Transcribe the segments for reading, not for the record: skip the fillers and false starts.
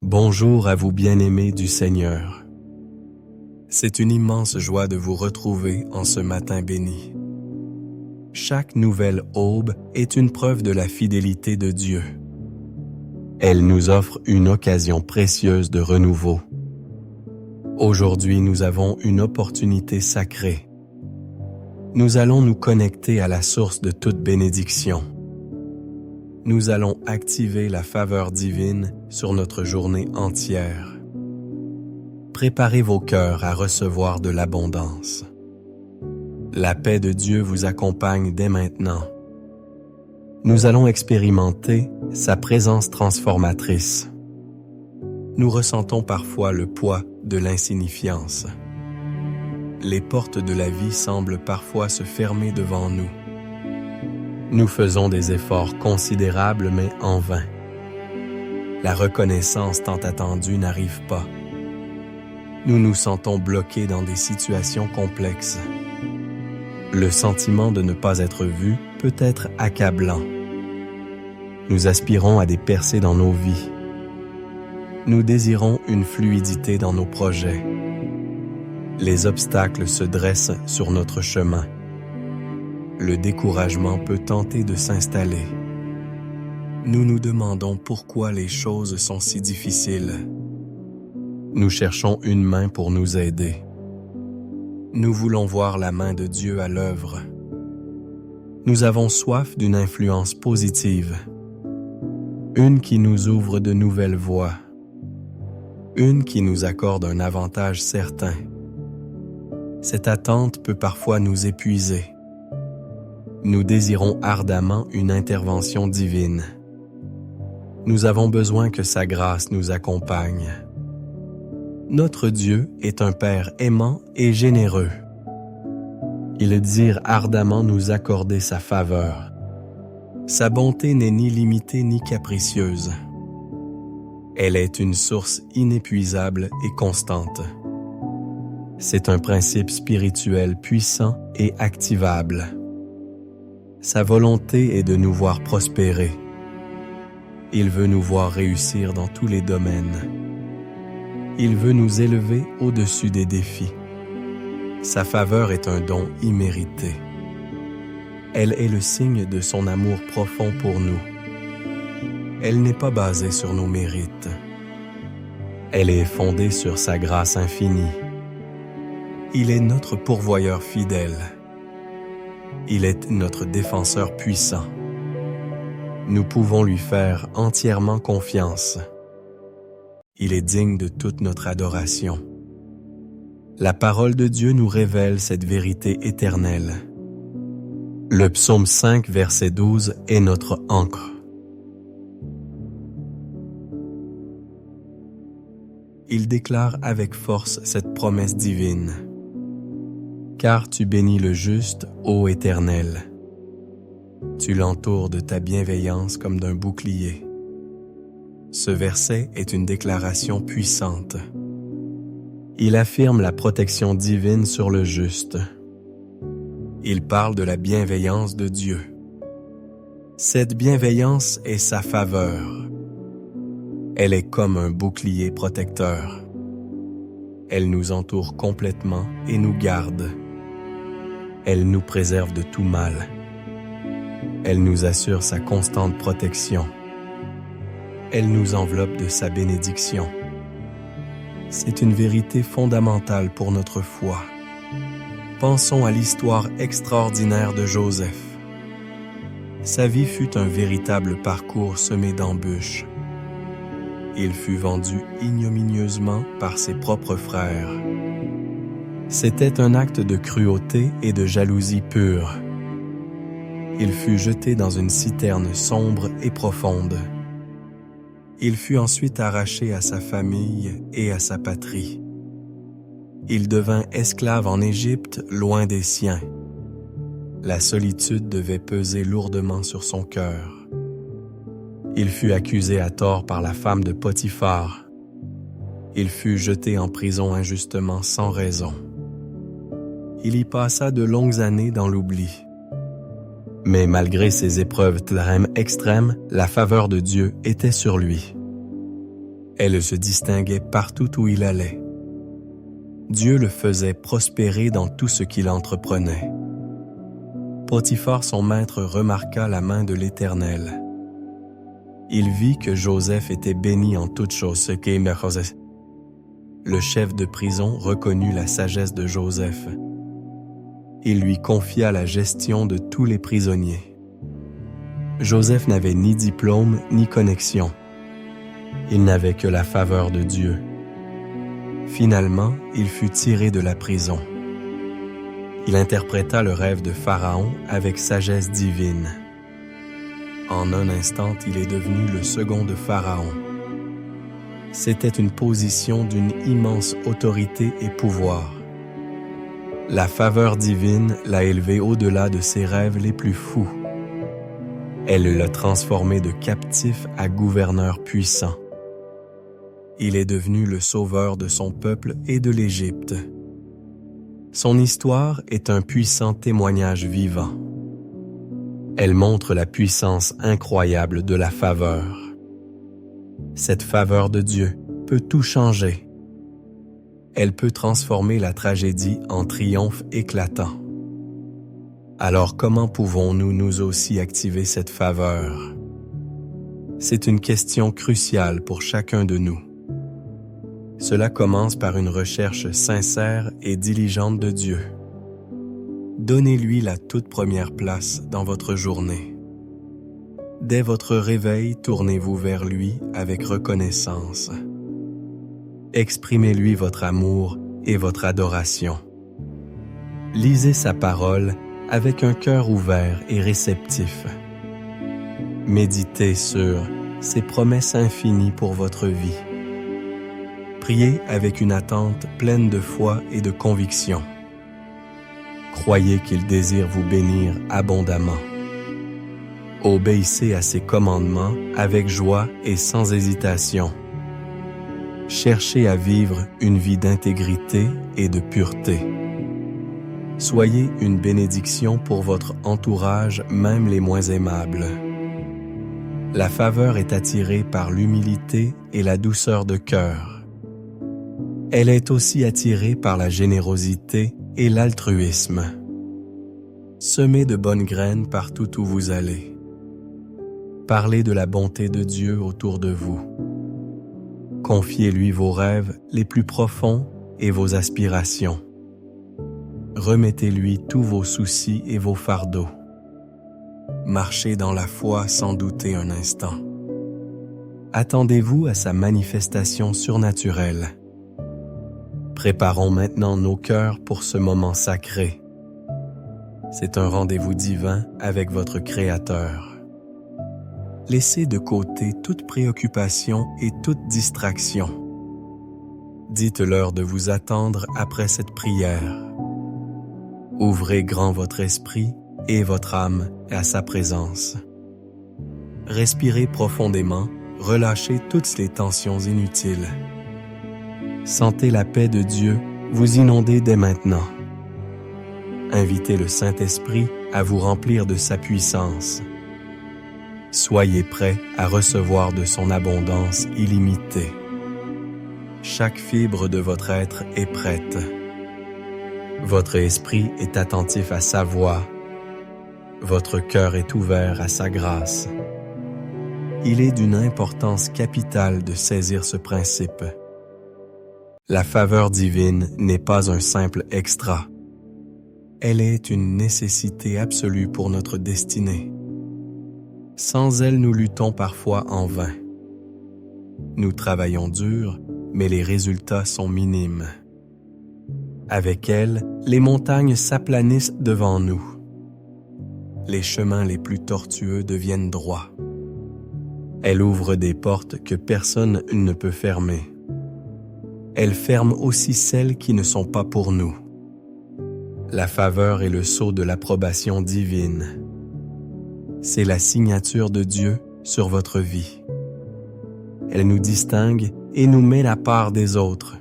Bonjour à vous bien-aimés du Seigneur. C'est une immense joie de vous retrouver en ce matin béni. Chaque nouvelle aube est une preuve de la fidélité de Dieu. Elle nous offre une occasion précieuse de renouveau. Aujourd'hui, nous avons une opportunité sacrée. Nous allons nous connecter à la source de toute bénédiction. Nous allons activer la faveur divine sur notre journée entière. Préparez vos cœurs à recevoir de l'abondance. La paix de Dieu vous accompagne dès maintenant. Nous allons expérimenter sa présence transformatrice. Nous ressentons parfois le poids de l'insignifiance. Les portes de la vie semblent parfois se fermer devant nous. Nous faisons des efforts considérables, mais en vain. La reconnaissance tant attendue n'arrive pas. Nous nous sentons bloqués dans des situations complexes. Le sentiment de ne pas être vu peut être accablant. Nous aspirons à des percées dans nos vies. Nous désirons une fluidité dans nos projets. Les obstacles se dressent sur notre chemin. Le découragement peut tenter de s'installer. Nous nous demandons pourquoi les choses sont si difficiles. Nous cherchons une main pour nous aider. Nous voulons voir la main de Dieu à l'œuvre. Nous avons soif d'une influence positive, une qui nous ouvre de nouvelles voies, une qui nous accorde un avantage certain. Cette attente peut parfois nous épuiser. Nous désirons ardemment une intervention divine. Nous avons besoin que sa grâce nous accompagne. Notre Dieu est un Père aimant et généreux. Il désire ardemment nous accorder sa faveur. Sa bonté n'est ni limitée ni capricieuse. Elle est une source inépuisable et constante. C'est un principe spirituel puissant et activable. Sa volonté est de nous voir prospérer. Il veut nous voir réussir dans tous les domaines. Il veut nous élever au-dessus des défis. Sa faveur est un don immérité. Elle est le signe de son amour profond pour nous. Elle n'est pas basée sur nos mérites. Elle est fondée sur sa grâce infinie. Il est notre pourvoyeur fidèle. Il est notre défenseur puissant. Nous pouvons lui faire entièrement confiance. Il est digne de toute notre adoration. La parole de Dieu nous révèle cette vérité éternelle. Le psaume 5, verset 12 est notre ancre. Il déclare avec force cette promesse divine. Car tu bénis le juste, ô Éternel. Tu l'entoures de ta bienveillance comme d'un bouclier. Ce verset est une déclaration puissante. Il affirme la protection divine sur le juste. Il parle de la bienveillance de Dieu. Cette bienveillance est sa faveur. Elle est comme un bouclier protecteur. Elle nous entoure complètement et nous garde. Elle nous préserve de tout mal. Elle nous assure sa constante protection. Elle nous enveloppe de sa bénédiction. C'est une vérité fondamentale pour notre foi. Pensons à l'histoire extraordinaire de Joseph. Sa vie fut un véritable parcours semé d'embûches. Il fut vendu ignominieusement par ses propres frères. C'était un acte de cruauté et de jalousie pure. Il fut jeté dans une citerne sombre et profonde. Il fut ensuite arraché à sa famille et à sa patrie. Il devint esclave en Égypte, loin des siens. La solitude devait peser lourdement sur son cœur. Il fut accusé à tort par la femme de Potiphar. Il fut jeté en prison injustement sans raison. Il y passa de longues années dans l'oubli. Mais malgré ces épreuves extrêmes, la faveur de Dieu était sur lui. Elle se distinguait partout où il allait. Dieu le faisait prospérer dans tout ce qu'il entreprenait. Potiphar, son maître, remarqua la main de l'Éternel. Il vit que Joseph était béni en toutes choses. Le chef de prison reconnut la sagesse de Joseph. Il lui confia la gestion de tous les prisonniers. Joseph n'avait ni diplôme ni connexion. Il n'avait que la faveur de Dieu. Finalement, il fut tiré de la prison. Il interpréta le rêve de Pharaon avec sagesse divine. En un instant, il est devenu le second de Pharaon. C'était une position d'une immense autorité et pouvoir. La faveur divine l'a élevé au-delà de ses rêves les plus fous. Elle l'a transformé de captif à gouverneur puissant. Il est devenu le sauveur de son peuple et de l'Égypte. Son histoire est un puissant témoignage vivant. Elle montre la puissance incroyable de la faveur. Cette faveur de Dieu peut tout changer. Elle peut transformer la tragédie en triomphe éclatant. Alors comment pouvons-nous nous aussi activer cette faveur? C'est une question cruciale pour chacun de nous. Cela commence par une recherche sincère et diligente de Dieu. Donnez-lui la toute première place dans votre journée. Dès votre réveil, tournez-vous vers lui avec reconnaissance. Exprimez-lui votre amour et votre adoration. Lisez sa parole avec un cœur ouvert et réceptif. Méditez sur ses promesses infinies pour votre vie. Priez avec une attente pleine de foi et de conviction. Croyez qu'il désire vous bénir abondamment. Obéissez à ses commandements avec joie et sans hésitation. Cherchez à vivre une vie d'intégrité et de pureté. Soyez une bénédiction pour votre entourage, même les moins aimables. La faveur est attirée par l'humilité et la douceur de cœur. Elle est aussi attirée par la générosité et l'altruisme. Semez de bonnes graines partout où vous allez. Parlez de la bonté de Dieu autour de vous. Confiez-lui vos rêves les plus profonds et vos aspirations. Remettez-lui tous vos soucis et vos fardeaux. Marchez dans la foi sans douter un instant. Attendez-vous à sa manifestation surnaturelle. Préparons maintenant nos cœurs pour ce moment sacré. C'est un rendez-vous divin avec votre Créateur. Laissez de côté toute préoccupation et toute distraction. Dites-leur de vous attendre après cette prière. Ouvrez grand votre esprit et votre âme à sa présence. Respirez profondément, relâchez toutes les tensions inutiles. Sentez la paix de Dieu vous inonder dès maintenant. Invitez le Saint-Esprit à vous remplir de sa puissance. Soyez prêts à recevoir de son abondance illimitée. Chaque fibre de votre être est prête. Votre esprit est attentif à sa voix. Votre cœur est ouvert à sa grâce. Il est d'une importance capitale de saisir ce principe. La faveur divine n'est pas un simple extra. Elle est une nécessité absolue pour notre destinée. Sans elle, nous luttons parfois en vain. Nous travaillons dur, mais les résultats sont minimes. Avec elle, les montagnes s'aplanissent devant nous. Les chemins les plus tortueux deviennent droits. Elle ouvre des portes que personne ne peut fermer. Elle ferme aussi celles qui ne sont pas pour nous. La faveur est le sceau de l'approbation divine. C'est la signature de Dieu sur votre vie. Elle nous distingue et nous met la part des autres.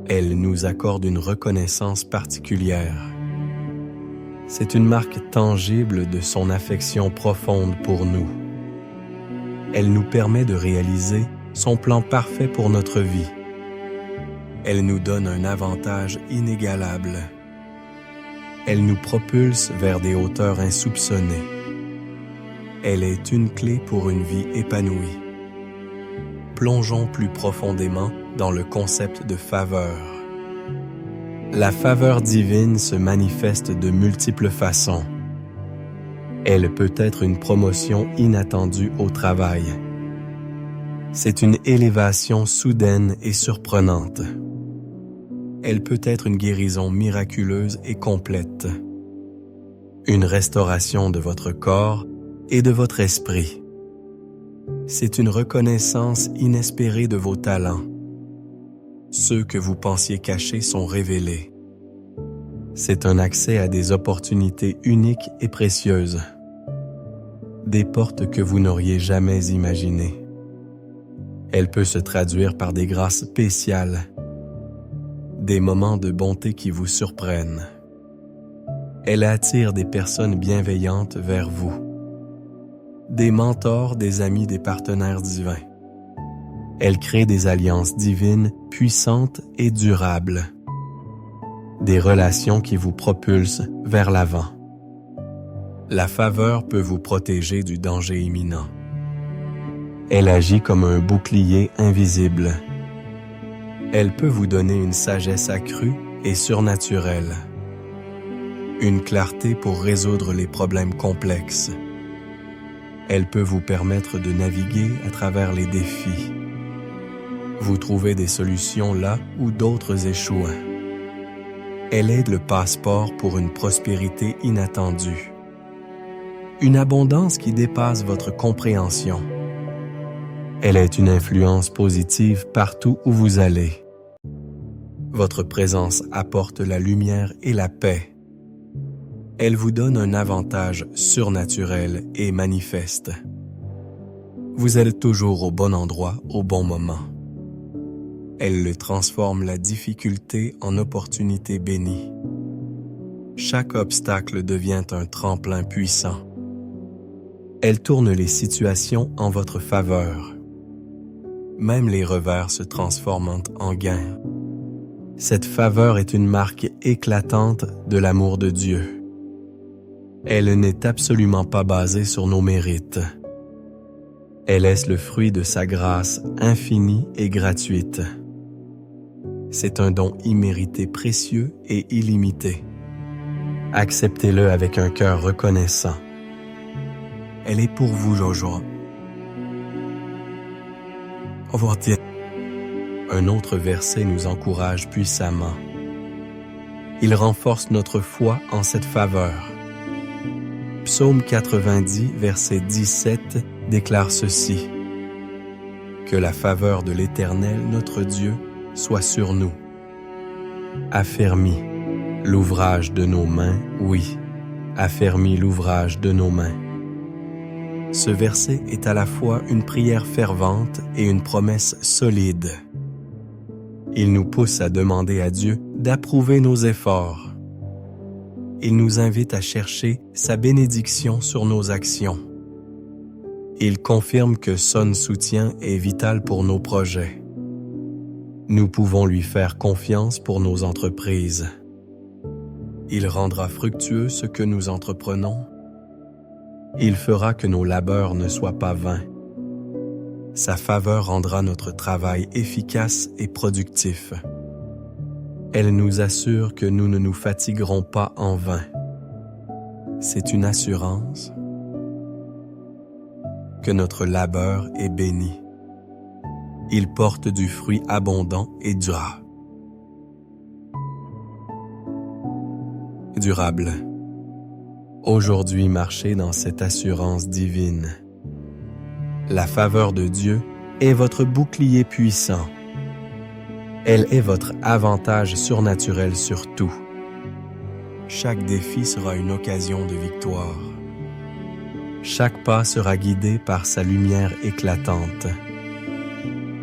Elle nous accorde une reconnaissance particulière. C'est une marque tangible de son affection profonde pour nous. Elle nous permet de réaliser son plan parfait pour notre vie. Elle nous donne un avantage inégalable. Elle nous propulse vers des hauteurs insoupçonnées. Elle est une clé pour une vie épanouie. Plongeons plus profondément dans le concept de faveur. La faveur divine se manifeste de multiples façons. Elle peut être une promotion inattendue au travail. C'est une élévation soudaine et surprenante. Elle peut être une guérison miraculeuse et complète. Une restauration de votre corps et de votre esprit. C'est une reconnaissance inespérée de vos talents. Ceux que vous pensiez cachés sont révélés. C'est un accès à des opportunités uniques et précieuses. Des portes que vous n'auriez jamais imaginées. Elle peut se traduire par des grâces spéciales, des moments de bonté qui vous surprennent. Elle attire des personnes bienveillantes vers vous, des mentors, des amis, des partenaires divins. Elle crée des alliances divines, puissantes et durables, des relations qui vous propulsent vers l'avant. La faveur peut vous protéger du danger imminent. Elle agit comme un bouclier invisible. Elle peut vous donner une sagesse accrue et surnaturelle, une clarté pour résoudre les problèmes complexes. Elle peut vous permettre de naviguer à travers les défis. Vous trouvez des solutions là où d'autres échouent. Elle est le passeport pour une prospérité inattendue. Une abondance qui dépasse votre compréhension. Elle est une influence positive partout où vous allez. Votre présence apporte la lumière et la paix. Elle vous donne un avantage surnaturel et manifeste. Vous êtes toujours au bon endroit au bon moment. Elle transforme la difficulté en opportunité bénie. Chaque obstacle devient un tremplin puissant. Elle tourne les situations en votre faveur. Même les revers se transforment en gains. Cette faveur est une marque éclatante de l'amour de Dieu. Elle n'est absolument pas basée sur nos mérites. Elle est le fruit de sa grâce infinie et gratuite. C'est un don immérité précieux et illimité. Acceptez-le avec un cœur reconnaissant. Elle est pour vous, Jojo. Au revoir. Un autre verset nous encourage puissamment. Il renforce notre foi en cette faveur. Psaume 90, verset 17, déclare ceci. Que la faveur de l'Éternel, notre Dieu, soit sur nous. Affermis l'ouvrage de nos mains, oui, affermis l'ouvrage de nos mains. Ce verset est à la fois une prière fervente et une promesse solide. Il nous pousse à demander à Dieu d'approuver nos efforts. Il nous invite à chercher sa bénédiction sur nos actions. Il confirme que son soutien est vital pour nos projets. Nous pouvons lui faire confiance pour nos entreprises. Il rendra fructueux ce que nous entreprenons. Il fera que nos labeurs ne soient pas vains. Sa faveur rendra notre travail efficace et productif. Elle nous assure que nous ne nous fatiguerons pas en vain. C'est une assurance que notre labeur est béni. Il porte du fruit abondant et durable. Aujourd'hui, marchez dans cette assurance divine. La faveur de Dieu est votre bouclier puissant. Elle est votre avantage surnaturel sur tout. Chaque défi sera une occasion de victoire. Chaque pas sera guidé par sa lumière éclatante.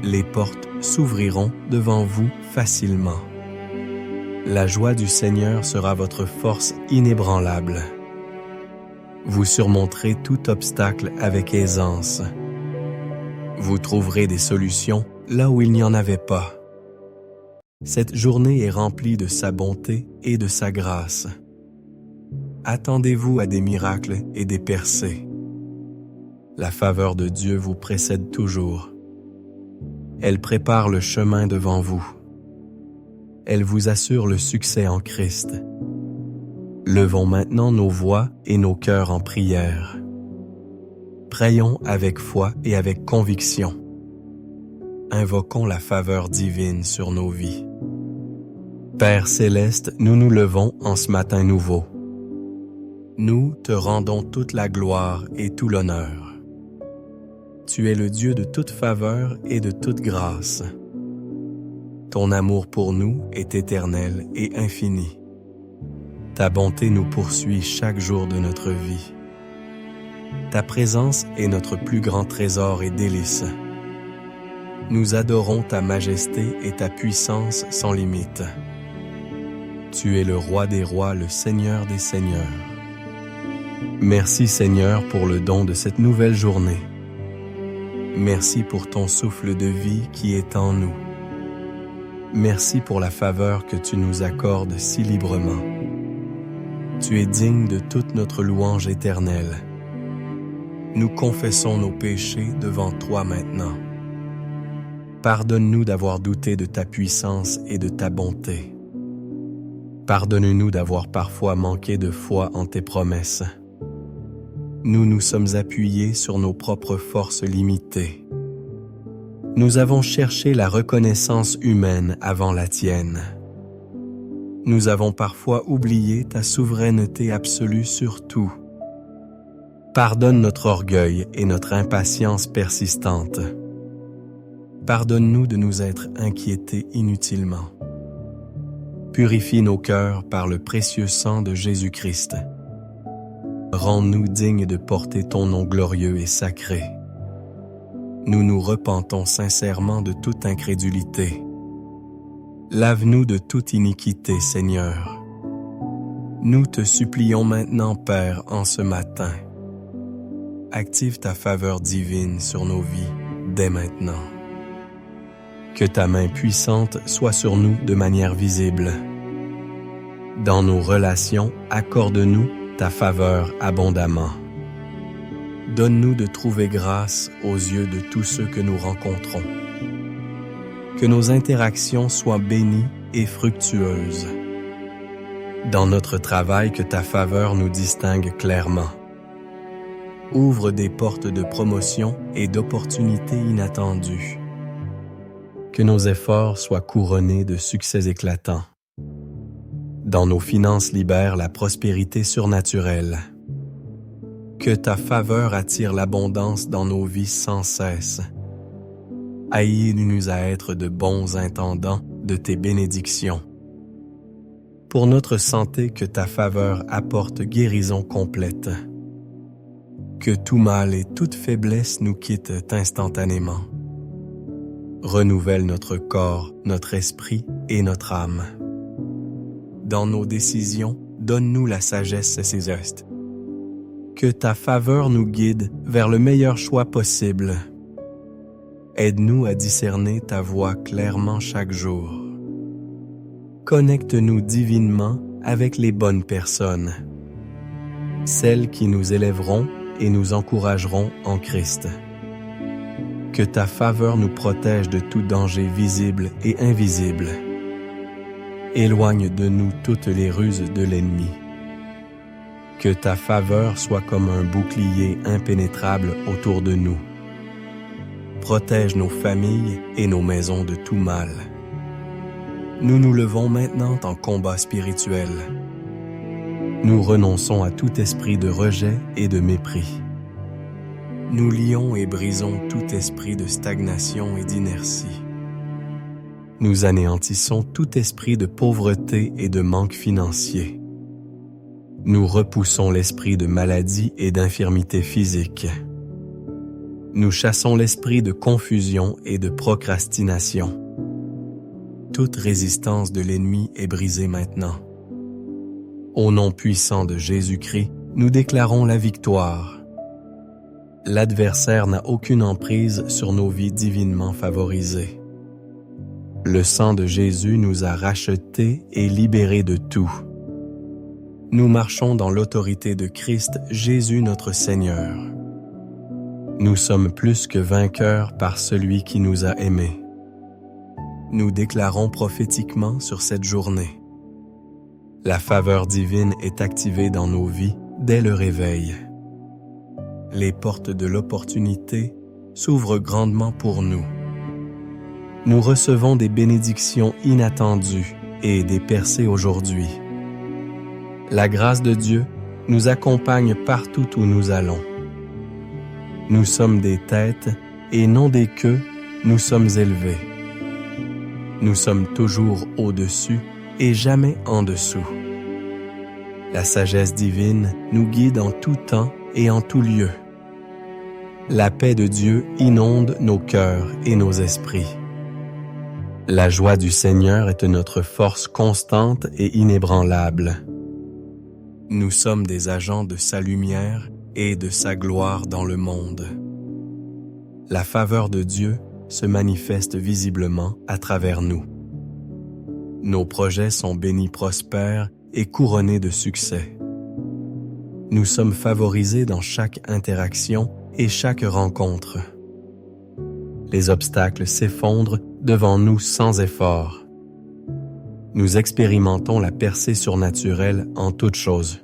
Les portes s'ouvriront devant vous facilement. La joie du Seigneur sera votre force inébranlable. Vous surmonterez tout obstacle avec aisance. Vous trouverez des solutions là où il n'y en avait pas. Cette journée est remplie de sa bonté et de sa grâce. Attendez-vous à des miracles et des percées. La faveur de Dieu vous précède toujours. Elle prépare le chemin devant vous. Elle vous assure le succès en Christ. Levons maintenant nos voix et nos cœurs en prière. Prions avec foi et avec conviction. Invoquons la faveur divine sur nos vies. Père céleste, nous nous levons en ce matin nouveau. Nous te rendons toute la gloire et tout l'honneur. Tu es le Dieu de toute faveur et de toute grâce. Ton amour pour nous est éternel et infini. Ta bonté nous poursuit chaque jour de notre vie. Ta présence est notre plus grand trésor et délice. Nous adorons ta majesté et ta puissance sans limite. Tu es le roi des rois, le Seigneur des seigneurs. Merci Seigneur pour le don de cette nouvelle journée. Merci pour ton souffle de vie qui est en nous. Merci pour la faveur que tu nous accordes si librement. Tu es digne de toute notre louange éternelle. Nous confessons nos péchés devant toi maintenant. Pardonne-nous d'avoir douté de ta puissance et de ta bonté. Pardonne-nous d'avoir parfois manqué de foi en tes promesses. Nous nous sommes appuyés sur nos propres forces limitées. Nous avons cherché la reconnaissance humaine avant la tienne. Nous avons parfois oublié ta souveraineté absolue sur tout. Pardonne notre orgueil et notre impatience persistante. Pardonne-nous de nous être inquiétés inutilement. Purifie nos cœurs par le précieux sang de Jésus-Christ. Rends-nous dignes de porter ton nom glorieux et sacré. Nous nous repentons sincèrement de toute incrédulité. Lave-nous de toute iniquité, Seigneur. Nous te supplions maintenant, Père, en ce matin. Active ta faveur divine sur nos vies dès maintenant. Que ta main puissante soit sur nous de manière visible. Dans nos relations, accorde-nous ta faveur abondamment. Donne-nous de trouver grâce aux yeux de tous ceux que nous rencontrons. Que nos interactions soient bénies et fructueuses. Dans notre travail, que ta faveur nous distingue clairement. Ouvre des portes de promotion et d'opportunités inattendues. Que nos efforts soient couronnés de succès éclatants. Dans nos finances, libère la prospérité surnaturelle. Que ta faveur attire l'abondance dans nos vies sans cesse. Aide-nous à être de bons intendants de tes bénédictions. Pour notre santé, que ta faveur apporte guérison complète. Que tout mal et toute faiblesse nous quittent instantanément. Renouvelle notre corps, notre esprit et notre âme. Dans nos décisions, donne-nous la sagesse et ses gestes. Que ta faveur nous guide vers le meilleur choix possible. Aide-nous à discerner ta voix clairement chaque jour. Connecte-nous divinement avec les bonnes personnes, celles qui nous élèveront et nous encourageront en Christ. Que ta faveur nous protège de tout danger visible et invisible. Éloigne de nous toutes les ruses de l'ennemi. Que ta faveur soit comme un bouclier impénétrable autour de nous. Protège nos familles et nos maisons de tout mal. Nous nous levons maintenant en combat spirituel. Nous renonçons à tout esprit de rejet et de mépris. Nous lions et brisons tout esprit de stagnation et d'inertie. Nous anéantissons tout esprit de pauvreté et de manque financier. Nous repoussons l'esprit de maladie et d'infirmité physique. Nous chassons l'esprit de confusion et de procrastination. Toute résistance de l'ennemi est brisée maintenant. Au nom puissant de Jésus-Christ, nous déclarons la victoire. l'adversaire n'a aucune emprise sur nos vies divinement favorisées. Le sang de Jésus nous a rachetés et libérés de tout. Nous marchons dans l'autorité de Christ Jésus notre Seigneur. Nous sommes plus que vainqueurs par celui qui nous a aimés. Nous déclarons prophétiquement sur cette journée. La faveur divine est activée dans nos vies dès le réveil. Les portes de l'opportunité s'ouvrent grandement pour nous. Nous recevons des bénédictions inattendues et des percées aujourd'hui. La grâce de Dieu nous accompagne partout où nous allons. Nous sommes des têtes et non des queues, nous sommes élevés. Nous sommes toujours au-dessus et jamais en dessous. La sagesse divine nous guide en tout temps et en tout lieu. La paix de Dieu inonde nos cœurs et nos esprits. La joie du Seigneur est notre force constante et inébranlable. Nous sommes des agents de sa lumière et de sa gloire dans le monde. La faveur de Dieu se manifeste visiblement à travers nous. Nos projets sont bénis prospères et couronnés de succès. Nous sommes favorisés dans chaque interaction et chaque rencontre. Les obstacles s'effondrent devant nous sans effort. Nous expérimentons la percée surnaturelle en toutes choses.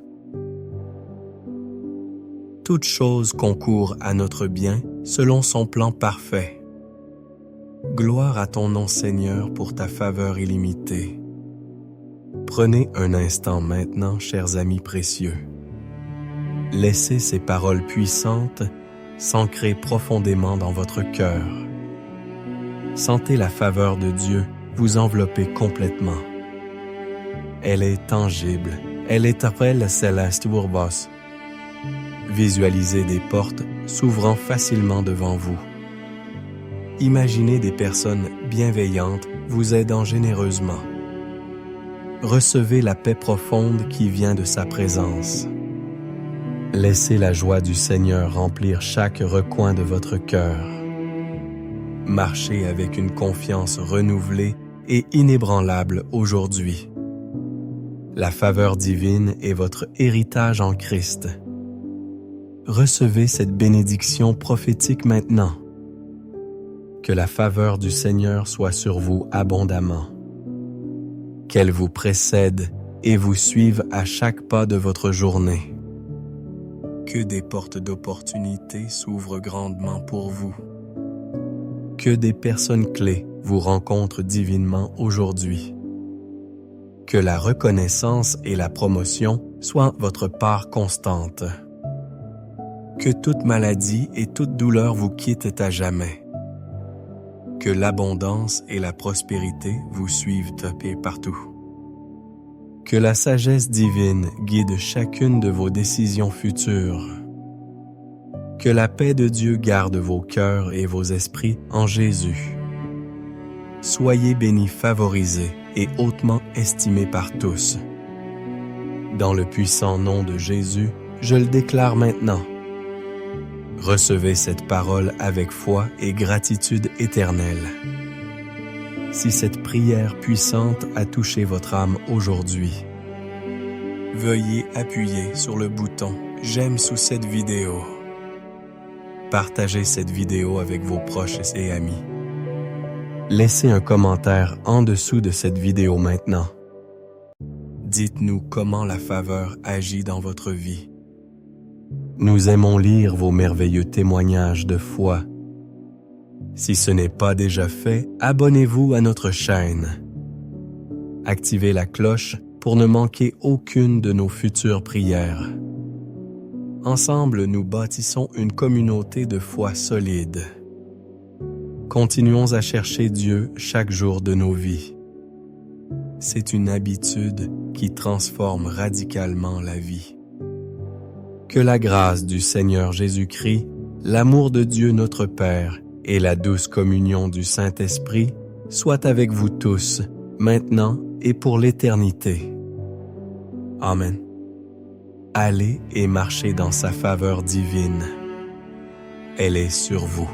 Toute chose concourt à notre bien selon son plan parfait. Gloire à ton nom, Seigneur, pour ta faveur illimitée. Prenez un instant maintenant, chers amis précieux. Laissez ces paroles puissantes s'ancrer profondément dans votre cœur. Sentez la faveur de Dieu vous envelopper complètement. Elle est tangible, elle est appelle céleste pour vos. Visualisez des portes s'ouvrant facilement devant vous. Imaginez des personnes bienveillantes vous aidant généreusement. Recevez la paix profonde qui vient de sa présence. Laissez la joie du Seigneur remplir chaque recoin de votre cœur. Marchez avec une confiance renouvelée et inébranlable aujourd'hui. La faveur divine est votre héritage en Christ. Recevez cette bénédiction prophétique maintenant. Que la faveur du Seigneur soit sur vous abondamment. Qu'elle vous précède et vous suive à chaque pas de votre journée. Que des portes d'opportunité s'ouvrent grandement pour vous. Que des personnes clés vous rencontrent divinement aujourd'hui. Que la reconnaissance et la promotion soient votre part constante. Que toute maladie et toute douleur vous quittent à jamais. Que l'abondance et la prospérité vous suivent et partout. Que la sagesse divine guide chacune de vos décisions futures. Que la paix de Dieu garde vos cœurs et vos esprits en Jésus. Soyez bénis, favorisés et hautement estimés par tous. Dans le puissant nom de Jésus, je le déclare maintenant. Recevez cette parole avec foi et gratitude éternelle. Si cette prière puissante a touché votre âme aujourd'hui, veuillez appuyer sur le bouton « J'aime » sous cette vidéo. Partagez cette vidéo avec vos proches et amis. Laissez un commentaire en dessous de cette vidéo maintenant. Dites-nous comment la faveur agit dans votre vie. Nous aimons lire vos merveilleux témoignages de foi. Si ce n'est pas déjà fait, abonnez-vous à notre chaîne. Activez la cloche pour ne manquer aucune de nos futures prières. Ensemble, nous bâtissons une communauté de foi solide. Continuons à chercher Dieu chaque jour de nos vies. C'est une habitude qui transforme radicalement la vie. Que la grâce du Seigneur Jésus-Christ, l'amour de Dieu notre Père et la douce communion du Saint-Esprit soient avec vous tous, maintenant et pour l'éternité. Amen. Allez et marchez dans sa faveur divine. elle est sur vous.